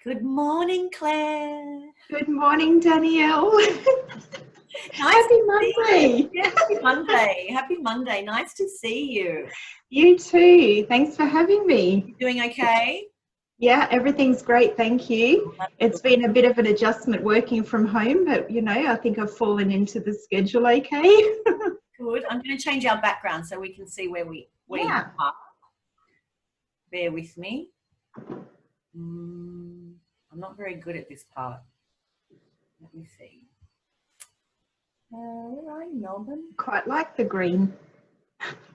Good morning, Claire. Good morning, Danielle. Happy Monday. Yeah, happy Monday. Happy Monday. Nice to see you. You too. Thanks for having me. You doing okay? Yeah, everything's great. Thank you. It's been a bit of an adjustment working from home, but I think I've fallen into the schedule okay. Good. I'm going to change our background so we can see where you are. Bear with me. I'm not very good at this part. Let me see. Where are you, Melbourne? Quite like the green.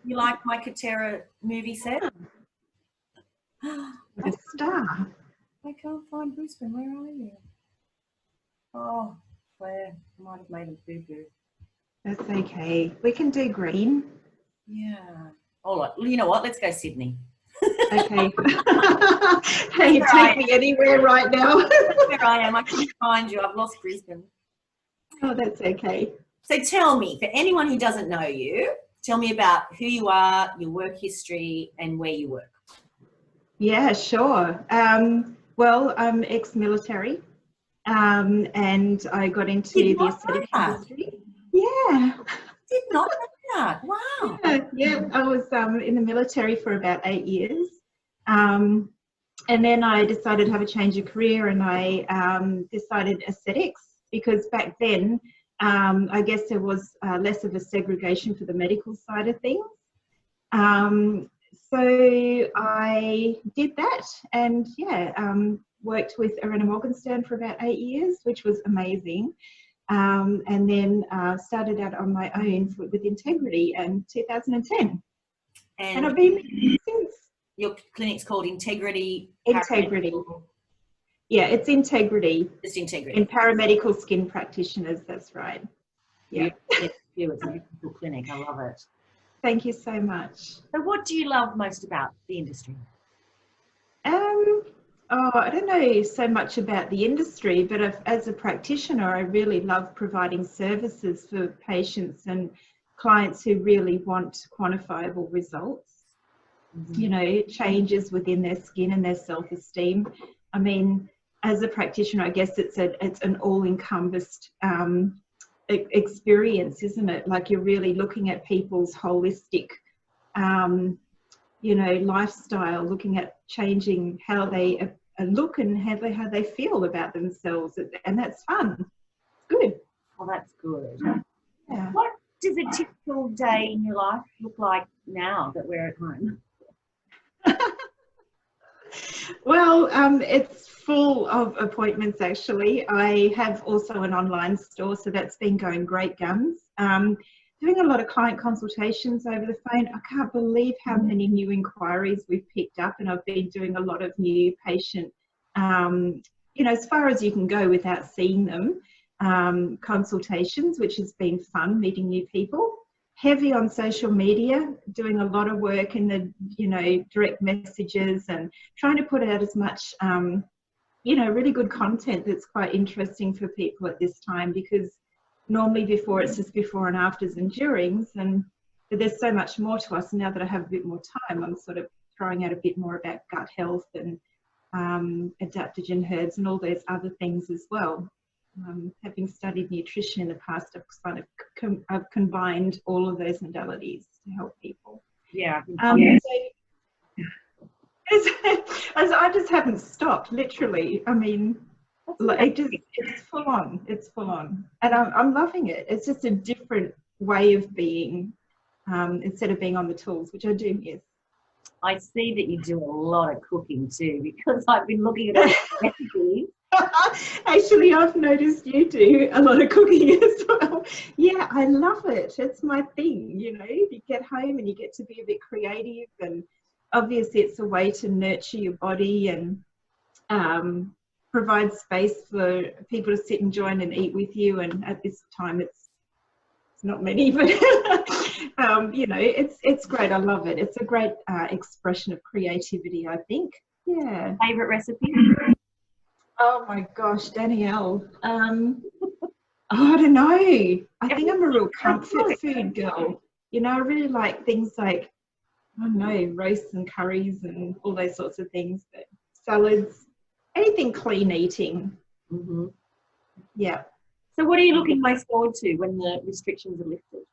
You like my Cutera movie set? The star. I can't find Brisbane. Where are you? Oh, Claire, I might have made a boo-boo. That's okay. We can do green. Yeah. Oh, you know what? Let's go Sydney. Okay. Hey, take me anywhere right now. That's where I am. I can't find you. I've lost Brisbane. Oh, that's okay. So tell me, for anyone who doesn't know you, tell me about who you are, your work history, and where you work. Yeah, sure. Well, I'm ex-military, and I got into the aesthetic industry. Yeah. Did not know that. Wow. Yeah. I was in the military for about 8 years, and then I decided to have a change of career, and I decided aesthetics because back then, I guess there was less of a segregation for the medical side of things. So I did that and worked with Irena Morgenstern for about 8 years, which was amazing. And then started out on my own with Integrity in 2010. And I've been since. Your clinic's called Integrity Paramedical. Yeah, it's Integrity. Just Integrity. In Paramedical Skin Practitioners, that's right. Yeah. It's a beautiful clinic. I love it. Thank you so much. So what do you love most about the industry? I don't know so much about the industry, but as a practitioner, I really love providing services for patients and clients who really want quantifiable results. Mm-hmm. Changes within their skin and their self-esteem. I mean, as a practitioner, I guess it's an all-encompassed experience, isn't it? Like you're really looking at people's holistic lifestyle, looking at changing how they look and how they feel about themselves, and that's fun. It's good. Well, that's good. Yeah. What does a typical day in your life look like now that we're at home? Well, it's full of appointments actually. I have also an online store, so that's been going great guns. Doing a lot of client consultations over the phone. I can't believe how many new inquiries we've picked up, and I've been doing a lot of new patient, as far as you can go without seeing them, consultations, which has been fun, meeting new people. Heavy on social media, doing a lot of work in the, direct messages and trying to put out as much, really good content that's quite interesting for people at this time, because normally before it's just before and afters and durings, but there's so much more to us. Now that I have a bit more time, I'm sort of throwing out a bit more about gut health and adaptogen herbs and all those other things as well. Having studied nutrition in the past, I've combined all of those modalities to help people. Yeah. I just haven't stopped, literally. I mean, it's full on. It's full on, and I'm loving it. It's just a different way of being, instead of being on the tools, which I do miss. I see that you do a lot of cooking too, because I've been looking at all the recipes. Actually, I've noticed you do a lot of cooking as well. Yeah, I love it. It's my thing, you get home and you get to be a bit creative, and obviously it's a way to nurture your body and provide space for people to sit and join and eat with you. And at this time, it's not many, but it's great. I love it. It's a great expression of creativity, I think. Yeah. Favorite recipe? Oh my gosh, Danielle. I don't know. I think I'm a real comfort food girl. I really like things like, I don't know, roasts and curries and all those sorts of things, but salads, anything clean eating. Mm-hmm. Yeah. So what are you looking most forward to when the restrictions are lifted?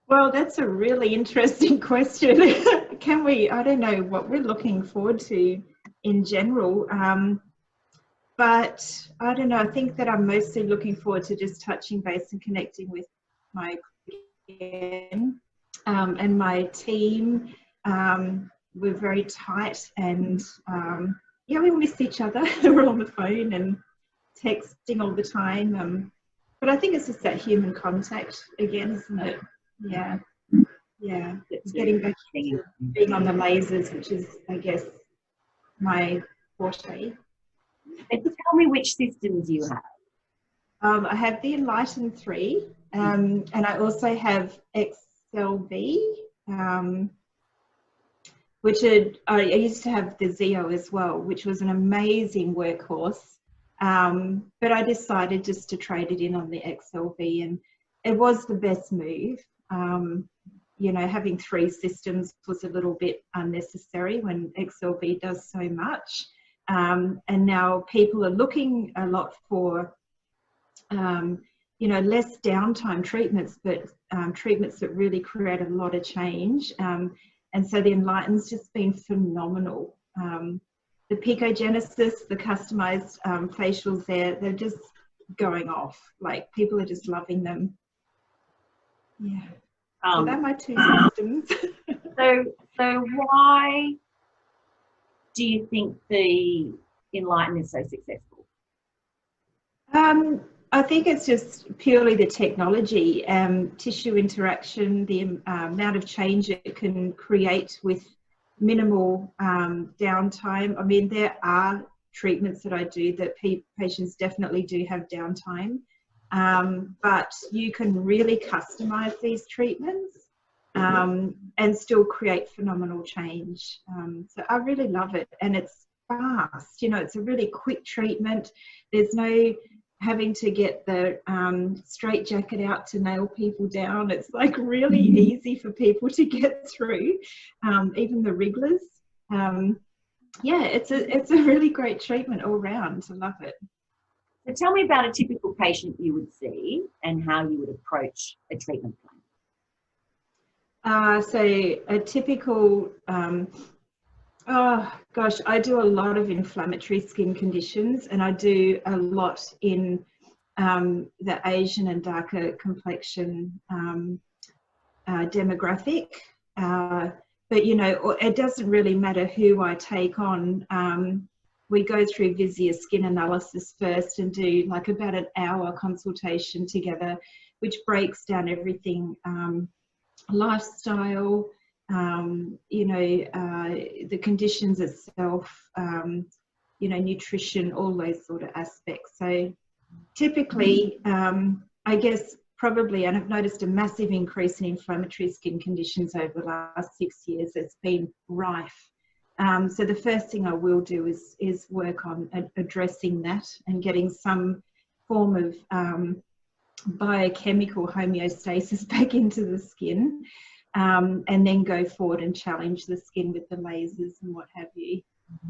Well, that's a really interesting question. I don't know what we're looking forward to in general. But I don't know, I think that I'm mostly looking forward to just touching base and connecting with my again, and my team. We're very tight, and yeah, we miss each other. We're on the phone and texting all the time. But I think it's just that human contact again, isn't it? Yeah. Yeah. It's getting back to being on the lasers, which is, I guess, my forte. And tell me which systems you have. I have the Enlighten 3, and I also have XLV, which I used to have the Zeo as well, which was an amazing workhorse. But I decided just to trade it in on the XLV, and it was the best move. You know, having 3 systems was a little bit unnecessary when XLV does so much. And now people are looking a lot for, you know, less downtime treatments, but treatments that really create a lot of change. And so the Enlighten's just been phenomenal. The Picogenesis, the customized facials they're just going off. Like, people are just loving them. Yeah. So they're my 2 systems. So why do you think the Enlighten is so successful? I think it's just purely the technology, tissue interaction, the amount of change it can create with minimal downtime. I mean, there are treatments that I do that patients definitely do have downtime, but you can really customize these treatments and still create phenomenal change. So I really love it, and it's fast. You know, it's a really quick treatment. There's no having to get the straight jacket out to nail people down. It's like really easy for people to get through, even the wrigglers. Yeah, it's a really great treatment all round. I love it. So tell me about a typical patient you would see and how you would approach a treatment plan. So a typical, oh gosh, I do a lot of inflammatory skin conditions, and I do a lot in the Asian and darker complexion demographic. But, you know, it doesn't really matter who I take on. We go through Visier skin analysis first and do like about an hour consultation together, which breaks down everything, lifestyle, you know, the conditions itself, you know, nutrition, all those sort of aspects. So typically, I guess probably, and I've noticed a massive increase in inflammatory skin conditions over the last 6 years. It's been rife. So the first thing I will do is work on addressing that and getting some form of biochemical homeostasis back into the skin, and then go forward and challenge the skin with the lasers and what have you.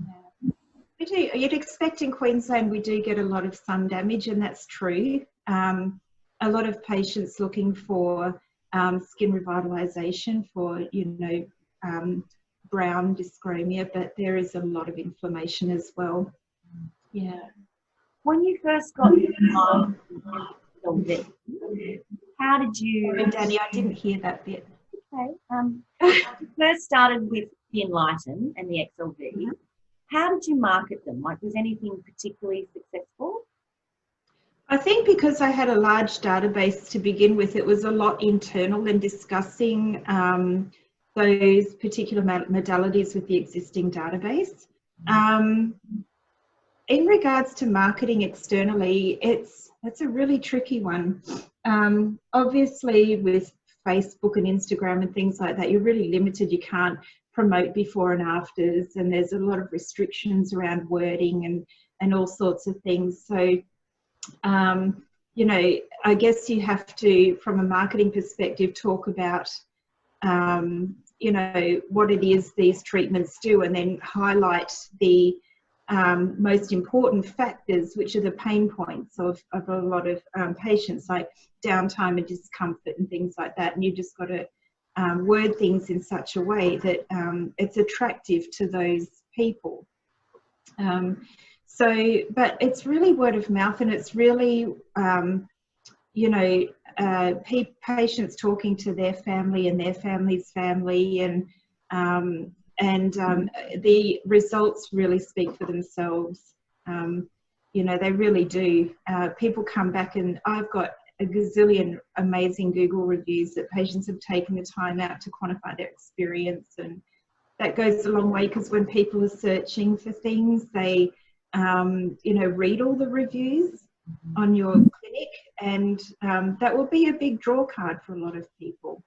Yeah. We do, you'd expect in Queensland we do get a lot of sun damage, and that's true. A lot of patients looking for skin revitalisation for, you know, brown dyschromia, but there is a lot of inflammation as well. Yeah. When you first got how did you... Sorry, Danny, I didn't hear that bit. Okay. You first started with the Enlighten and the XLV. How did you market them? Like, was anything particularly successful? I think because I had a large database to begin with, it was a lot internal and discussing those particular modalities with the existing database. In regards to marketing externally, it's a really tricky one. Obviously, with Facebook and Instagram and things like that, you're really limited. You can't promote before and afters, and there's a lot of restrictions around wording and all sorts of things. So, you know, I guess you have to, from a marketing perspective, talk about you know, what it is these treatments do, and then highlight the most important factors, which are the pain points of a lot of patients, like downtime and discomfort and things like that. And you just got to word things in such a way that it's attractive to those people. But it's really word of mouth, and it's really, you know, patients talking to their family and their family's family, and the results really speak for themselves. You know, they really do. People come back, and I've got a gazillion amazing Google reviews that patients have taken the time out to quantify their experience, and that goes a long way, because when people are searching for things, they you know, read all the reviews on your clinic, and that will be a big draw card for a lot of people.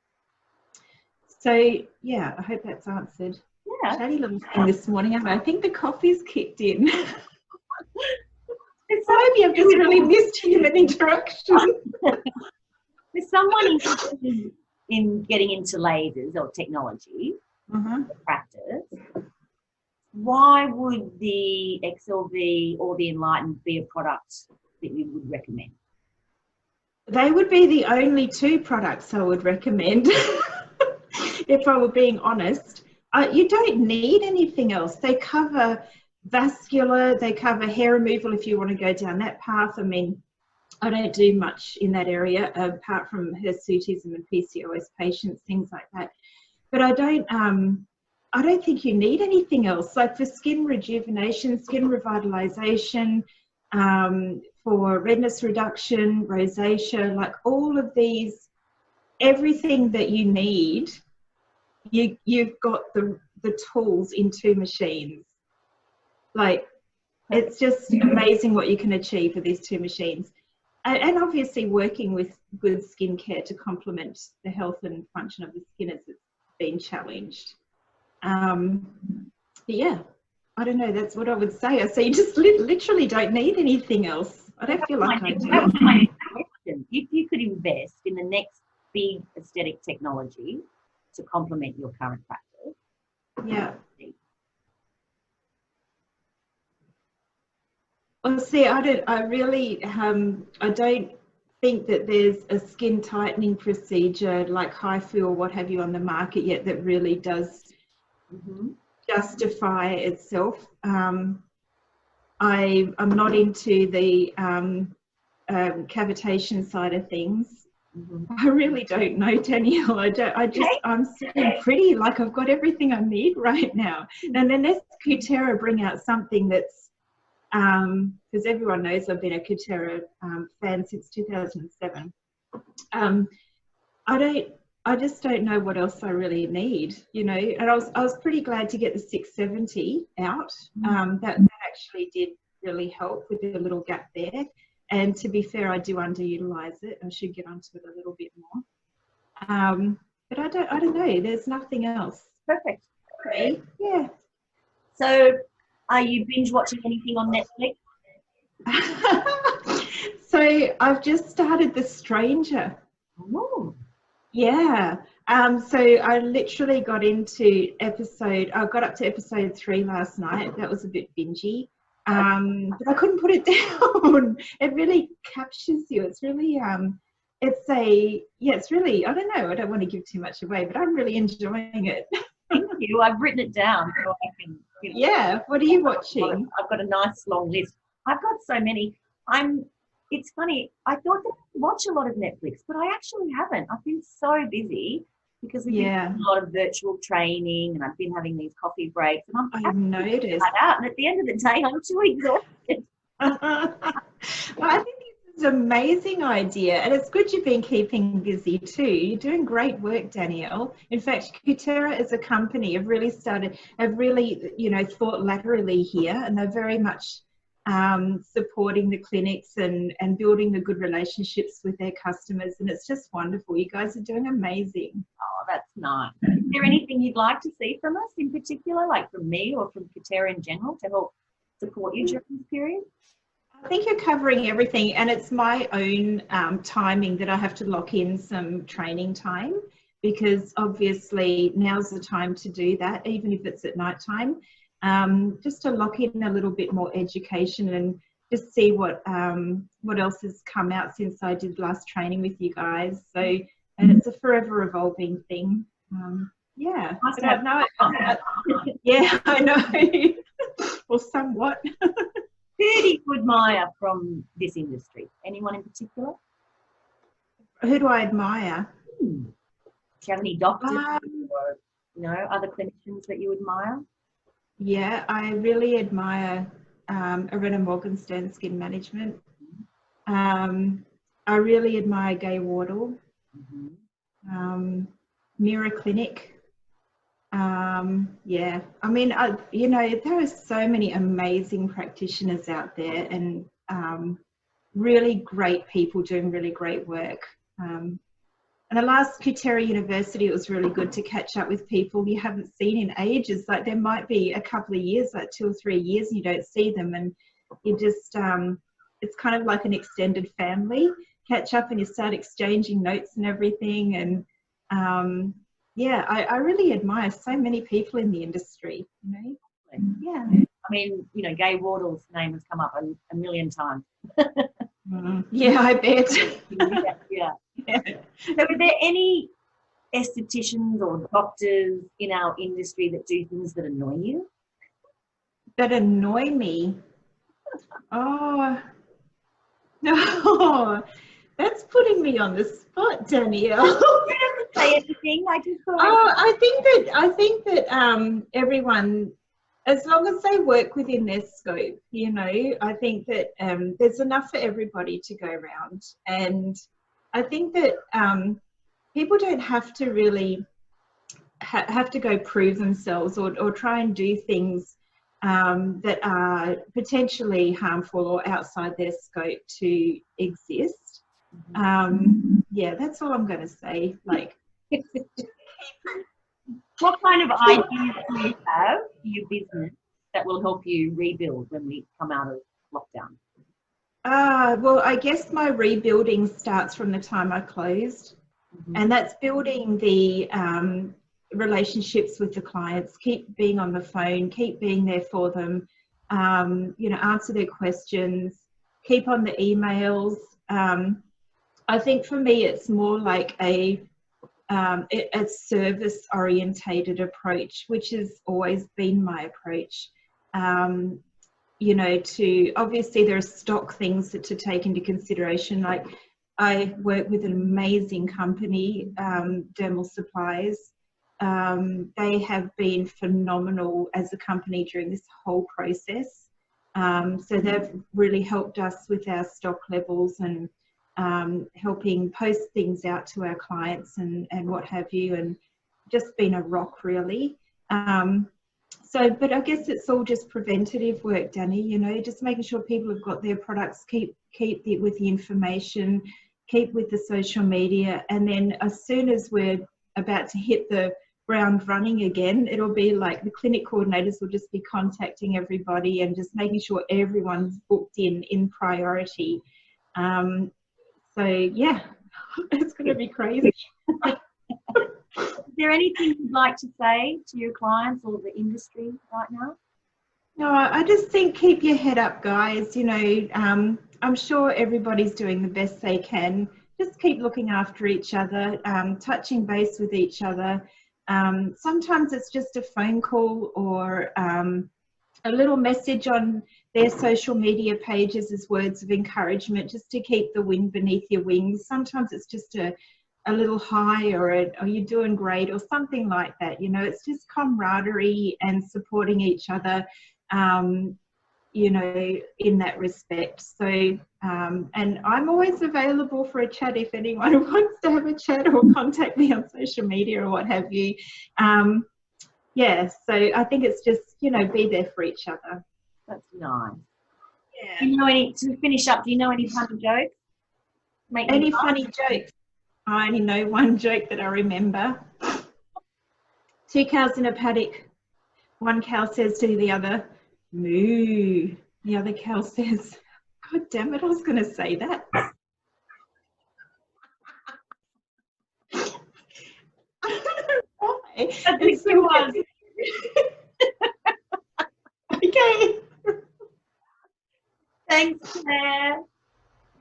So yeah, I hope that's answered. Yeah. Chatty little thing this morning. I think the coffee's kicked in. Maybe I've just really missed human interaction. There's someone interested in getting into lasers or technology practice. Why would the XLV or the Enlighten be a product that you would recommend? They would be the only two products I would recommend, if I were being honest. You don't need anything else. They cover vascular, they cover hair removal if you want to go down that path. I mean, I don't do much in that area apart from hirsutism and PCOS patients, things like that. But I don't think you need anything else. Like for skin rejuvenation, skin revitalization, for redness reduction, rosacea, like all of these, everything that you need, you've got the tools in two machines. Like, it's just amazing what you can achieve with these two machines. And obviously working with good skincare to complement the health and function of the skin as it's been challenged. But yeah, I don't know, that's what I would say. So you just literally don't need anything else. I don't feel like I do. That's my next question. If you could invest in the next big aesthetic technology to complement your current practice, yeah. Well, see, I don't think that there's a skin tightening procedure like HIFU or what have you on the market yet that really does justify itself. I'm not into the cavitation side of things. I really don't know, Danielle. I'm sitting pretty, like I've got everything I need right now. And unless Cutera bring out something that's, because everyone knows I've been a Cutera fan since 2007. I just don't know what else I really need, you know. And I was pretty glad to get the 670 out. That actually did really help with the little gap there. And to be fair, I do underutilize it. I should get onto it a little bit more. But I don't know. There's nothing else. Perfect. Okay. Yeah. So, are you binge watching anything on Netflix? So I've just started The Stranger. Oh. Yeah. So I literally got up to episode 3 last night. That was a bit bingy. But I couldn't put it down. It really captures you. It's really, it's really, I don't know, I don't want to give too much away, but I'm really enjoying it. Thank you. I've written it down so I can, you know, yeah. What are you watching? I've got a nice long list. I've got so many. It's funny, I thought that I'd watch a lot of Netflix, but I actually haven't. I've been so busy because we've been doing a lot of virtual training, and I've been having these coffee breaks, and I've noticed. And at the end of the day, I'm too exhausted. Well, I think this is an amazing idea, and it's good you've been keeping busy too. You're doing great work, Danielle. In fact, Cutera as a company have really, you know, thought laterally here, and they're very much supporting the clinics and building the good relationships with their customers, and it's just wonderful. You guys are doing amazing. Oh, that's nice. Is there anything you'd like to see from us in particular, like from me or from Cutera in general, to help support you during this period? I think you're covering everything, and it's my own timing that I have to lock in some training time. because obviously now's the time to do that, even if it's at night time, just to lock in a little bit more education and just see what else has come out since I did last training with you guys. So, and it's a forever evolving thing. Yeah, but I know. Yeah, I know. Or somewhat. Who do you admire from this industry? Anyone in particular? Who do I admire? Do you have any doctors or other clinicians that you admire? Yeah, I really admire Arena Morgenstern Skin Management. I really admire Gay Wardle, Mira Clinic. Yeah, I mean, there are so many amazing practitioners out there, and really great people doing really great work. And the last Cutera University, it was really good to catch up with people you haven't seen in ages. Like there might be a couple of years, like 2 or 3 years, and you don't see them, and you just, it's kind of like an extended family. Catch up and you start exchanging notes and everything. And yeah, I really admire so many people in the industry. Yeah. I mean, Gay Wardle's name has come up a million times. Yeah, I bet. Yeah. So are there any estheticians or doctors in our industry that do things that annoy you? That annoy me? Oh, no. That's putting me on the spot, Danielle. You don't have to say anything. I just thought. Oh, I think that everyone, as long as they work within their scope, I think that there's enough for everybody to go around. And I think that people don't have to really have to go prove themselves or try and do things that are potentially harmful or outside their scope to exist. Yeah, that's all I'm going to say. Like, what kind of ideas do you have for your business that will help you rebuild when we come out of lockdown? Well, I guess my rebuilding starts from the time I closed, and that's building the relationships with the clients, keep being on the phone, keep being there for them, answer their questions, keep on the emails. I think for me, it's more like a service orientated approach, which has always been my approach. To obviously there are stock things to take into consideration. Like I work with an amazing company, Dermal Supplies. They have been phenomenal as a company during this whole process. So they've really helped us with our stock levels and helping post things out to our clients and what have you, and just been a rock really. But I guess it's all just preventative work, Danny, just making sure people have got their products, keep with the information, keep with the social media, and then as soon as we're about to hit the ground running again, it'll be like the clinic coordinators will just be contacting everybody and just making sure everyone's booked in priority. So yeah, it's going to be crazy. Is there anything you'd like to say to your clients or the industry right now? No, I just think keep your head up, guys. I'm sure everybody's doing the best they can. Just keep looking after each other, touching base with each other. Sometimes it's just a phone call or a little message on their social media pages as words of encouragement, just to keep the wind beneath your wings. Sometimes it's just a little hi or you're doing great or something like that. It's just camaraderie and supporting each other, in that respect. So, and I'm always available for a chat if anyone wants to have a chat or contact me on social media or what have you. Yeah, so I think it's just, be there for each other. That's nice. Yeah. To finish up, do you know any funny jokes? Any funny jokes? I only know one joke that I remember. 2 cows in a paddock. One cow says to the other, moo. The other cow says, God damn it, I was going to say that. That's a good one. Okay. Thanks, Claire.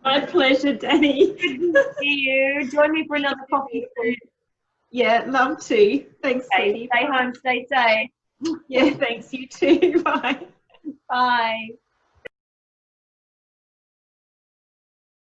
My pleasure, Danny. Good to see you. Join me for another coffee soon. Yeah, love to. Thanks, Okay, sweetie. stay home, stay safe. Yeah, thanks. You too. Bye. Bye.